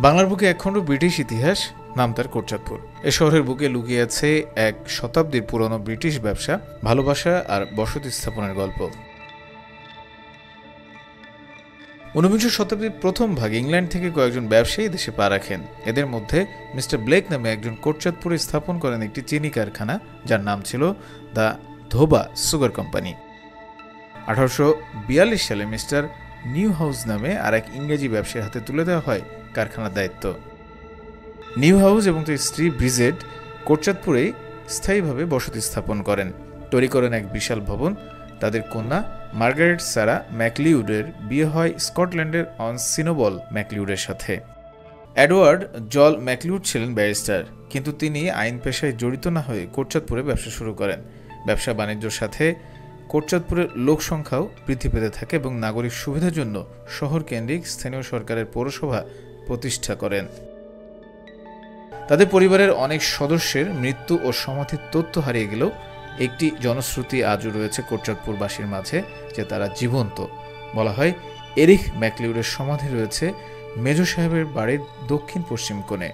বাংলার বুকে একখণ্ড ব্রিটিশ ইতিহাস, নাম তার কোটচাঁদপুর। এ শহরের বুকে লুকিয়ে আছে এক শতাব্দীর পুরনো ব্রিটিশ ব্যবসা, ভালোবাসা আর বসতি স্থাপনের গল্প। ঊনবিংশ শতাব্দীর প্রথম ভাগে ইংল্যান্ড থেকে কয়েকজন ব্যবসায়ী দেশে পা রাখেন। এদের মধ্যে মিস্টার ব্লেক নামে একজন কোটচাঁদপুরে স্থাপন করেন একটি চিনি কারখানা, যার নাম ছিল দ্য ধোবা সুগার কোম্পানি। 1842 সালে মিস্টার নিউ হাউস নামে আর এক ইংরেজি ব্যবসায়ীর হাতে তুলে দেওয়া হয় কারখানার দায়িত্ব। নিউ হাউস এবং তার স্ত্রী ব্রিজেট কোটচাঁদপুরেই স্থায়ীভাবে বসতি স্থাপন করেন, তৈরি করেন এক বিশাল ভবন। তাদের কন্যা মার্গারেট সারা ম্যাকলিউডের বিয়ে হয় স্কটল্যান্ডের অনসিনোবল ম্যাকলিউডের সাথে। এডওয়ার্ড জল ম্যাকলিউড ছিলেন ব্যারিস্টার, কিন্তু তিনি আইন পেশায় জড়িত না হয়ে কোটচাঁদপুরে ব্যবসা শুরু করেন। ব্যবসা বাণিজ্যের সাথে কোটচাঁদপুরের লোক সংখ্যাও বৃদ্ধি পেতে থাকে এবং নাগরিক সুবিধার জন্য শহর কেন্দ্রিক স্থানীয় সরকারের পৌরসভা প্রতিষ্ঠা করেন। তাদের পরিবারের অনেক সদস্যের মৃত্যু ও সমাধির তথ্য হারিয়ে গেলেও একটি জনশ্রুতি আজও রয়েছে কোটচাঁদপুরবাসীর মাঝে যে তারা জীবন্ত। বলা হয় এরিখ ম্যাকলিউডের সমাধি রয়েছে মেজো সাহেবের বাড়ির দক্ষিণ পশ্চিম কোণে।